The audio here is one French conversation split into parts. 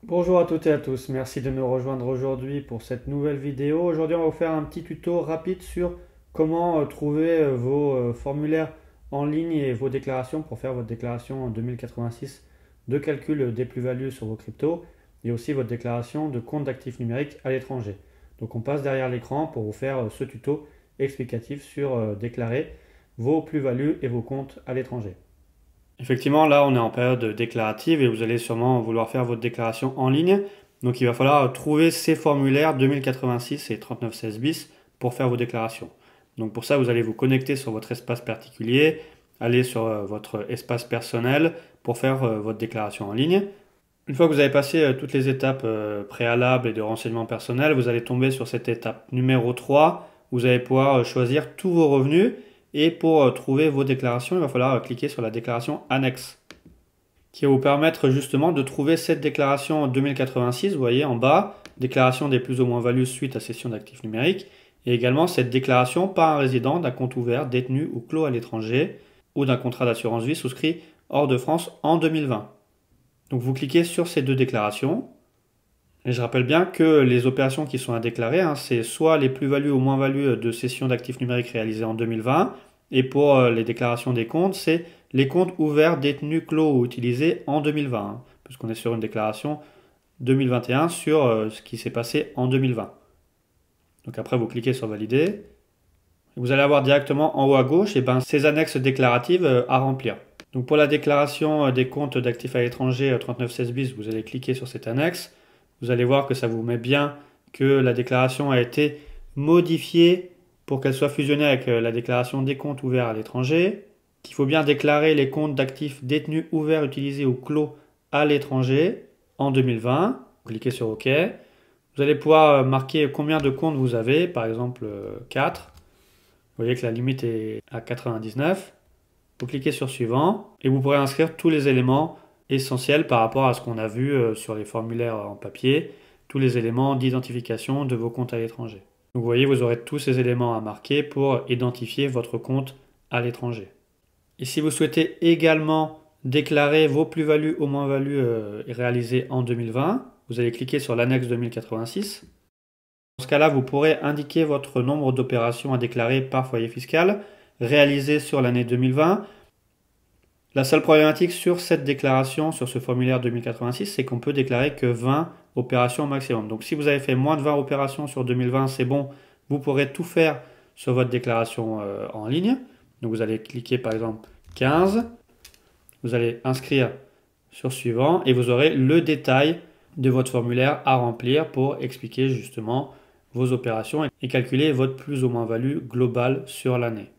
Bonjour à toutes et à tous, merci de nous rejoindre aujourd'hui pour cette nouvelle vidéo. Aujourd'hui, on va vous faire un petit tuto rapide sur comment trouver vos formulaires en ligne et vos déclarations pour faire votre déclaration en 2086 de calcul des plus-values sur vos cryptos et aussi votre déclaration de compte d'actifs numériques à l'étranger. Donc on passe derrière l'écran pour vous faire ce tuto explicatif sur déclarer vos plus-values et vos comptes à l'étranger. Effectivement, là, on est en période déclarative et vous allez sûrement vouloir faire votre déclaration en ligne. Donc, il va falloir trouver ces formulaires 2086 et 3916 bis pour faire vos déclarations. Donc, pour ça, vous allez vous connecter sur votre espace particulier, aller sur votre espace personnel pour faire votre déclaration en ligne. Une fois que vous avez passé toutes les étapes préalables et de renseignements personnels, vous allez tomber sur cette étape numéro 3. Vous allez pouvoir choisir tous vos revenus et pour trouver vos déclarations, il va falloir cliquer sur la déclaration annexe qui va vous permettre justement de trouver cette déclaration 2086, vous voyez en bas, déclaration des plus ou moins values suite à cession d'actifs numériques, et également cette déclaration par un résident d'un compte ouvert, détenu ou clos à l'étranger, ou d'un contrat d'assurance vie souscrit hors de France en 2020. Donc vous cliquez sur ces deux déclarations, et je rappelle bien que les opérations qui sont à déclarer, c'est soit les plus-values ou moins-values de cession d'actifs numériques réalisées en 2020, et pour les déclarations des comptes, c'est les comptes ouverts, détenus, clos ou utilisés en 2020, puisqu'on est sur une déclaration 2021 sur ce qui s'est passé en 2020. Donc après, vous cliquez sur Valider. Vous allez avoir directement en haut à gauche ces annexes déclaratives à remplir. Donc pour la déclaration des comptes d'actifs à l'étranger 3916 bis, vous allez cliquer sur cette annexe. Vous allez voir que ça vous met bien que la déclaration a été modifiée pour qu'elle soit fusionnée avec la déclaration des comptes ouverts à l'étranger, qu'il faut bien déclarer les comptes d'actifs détenus, ouverts, utilisés ou clos à l'étranger en 2020. Vous cliquez sur OK. Vous allez pouvoir marquer combien de comptes vous avez, par exemple 4. Vous voyez que la limite est à 99. Vous cliquez sur Suivant et vous pourrez inscrire tous les éléments essentiels par rapport à ce qu'on a vu sur les formulaires en papier, tous les éléments d'identification de vos comptes à l'étranger. Donc vous voyez, vous aurez tous ces éléments à marquer pour identifier votre compte à l'étranger. Et si vous souhaitez également déclarer vos plus-values ou moins-values réalisées en 2020, vous allez cliquer sur l'annexe 2086. Dans ce cas-là, vous pourrez indiquer votre nombre d'opérations à déclarer par foyer fiscal réalisées sur l'année 2020. La seule problématique sur cette déclaration, sur ce formulaire 2086, c'est qu'on peut déclarer que 20 opérations au maximum. Donc si vous avez fait moins de 20 opérations sur 2020, c'est bon, vous pourrez tout faire sur votre déclaration en ligne. Donc vous allez cliquer par exemple 15, vous allez inscrire sur Suivant et vous aurez le détail de votre formulaire à remplir pour expliquer justement vos opérations et calculer votre plus ou moins value globale sur l'année.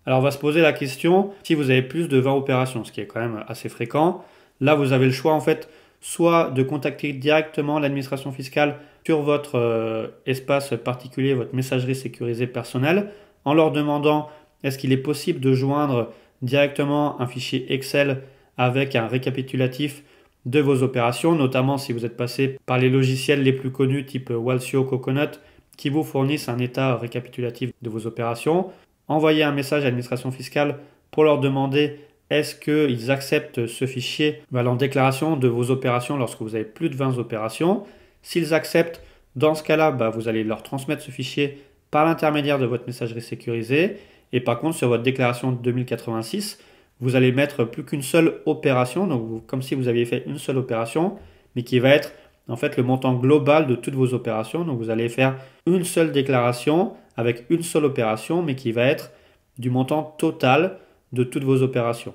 Alors on va se poser la question, si vous avez plus de 20 opérations, ce qui est quand même assez fréquent, là vous avez le choix en fait, soit de contacter directement l'administration fiscale sur votre espace particulier, votre messagerie sécurisée personnelle, en leur demandant est-ce qu'il est possible de joindre directement un fichier Excel avec un récapitulatif de vos opérations, notamment si vous êtes passé par les logiciels les plus connus type Walsio, Coconut, qui vous fournissent un état récapitulatif de vos opérations. Envoyez un message à l'administration fiscale pour leur demander est-ce qu'ils acceptent ce fichier en déclaration de vos opérations lorsque vous avez plus de 20 opérations. S'ils acceptent, dans ce cas-là, vous allez leur transmettre ce fichier par l'intermédiaire de votre messagerie sécurisée. Et par contre, sur votre déclaration 2086, vous allez mettre plus qu'une seule opération, donc comme si vous aviez fait une seule opération, mais qui va être en fait le montant global de toutes vos opérations. Donc vous allez faire une seule déclaration avec une seule opération, mais qui va être du montant total de toutes vos opérations.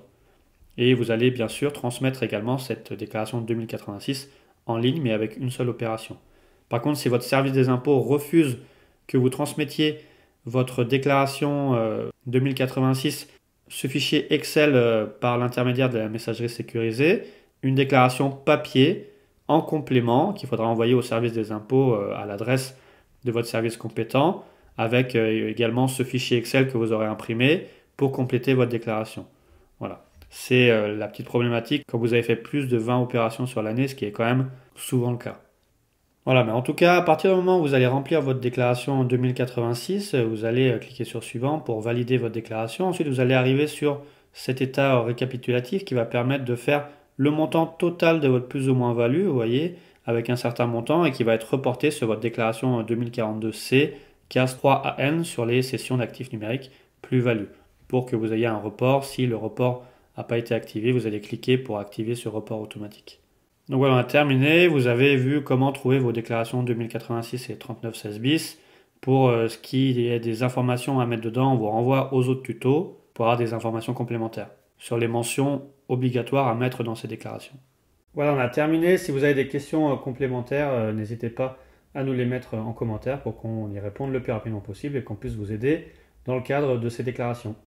Et vous allez bien sûr transmettre également cette déclaration 2086 en ligne, mais avec une seule opération. Par contre, si votre service des impôts refuse que vous transmettiez votre déclaration 2086, ce fichier Excel par l'intermédiaire de la messagerie sécurisée, une déclaration papier en complément qu'il faudra envoyer au service des impôts à l'adresse de votre service compétent, avec également ce fichier Excel que vous aurez imprimé pour compléter votre déclaration. Voilà, c'est la petite problématique quand vous avez fait plus de 20 opérations sur l'année, ce qui est quand même souvent le cas. Voilà, mais en tout cas, à partir du moment où vous allez remplir votre déclaration en 2086, vous allez cliquer sur Suivant pour valider votre déclaration. Ensuite, vous allez arriver sur cet état récapitulatif qui va permettre de faire le montant total de votre plus ou moins value, vous voyez, avec un certain montant et qui va être reporté sur votre déclaration 2042C CAS 3AN sur les cessions d'actifs numériques plus-value pour que vous ayez un report. Si le report n'a pas été activé, vous allez cliquer pour activer ce report automatique. Donc voilà, on a terminé. Vous avez vu comment trouver vos déclarations 2086 et 3916 bis. Pour ce qui est des informations à mettre dedans, on vous renvoie aux autres tutos pour avoir des informations complémentaires sur les mentions obligatoires à mettre dans ces déclarations. Voilà, on a terminé. Si vous avez des questions complémentaires, n'hésitez pas à nous les mettre en commentaire pour qu'on y réponde le plus rapidement possible et qu'on puisse vous aider dans le cadre de ces déclarations.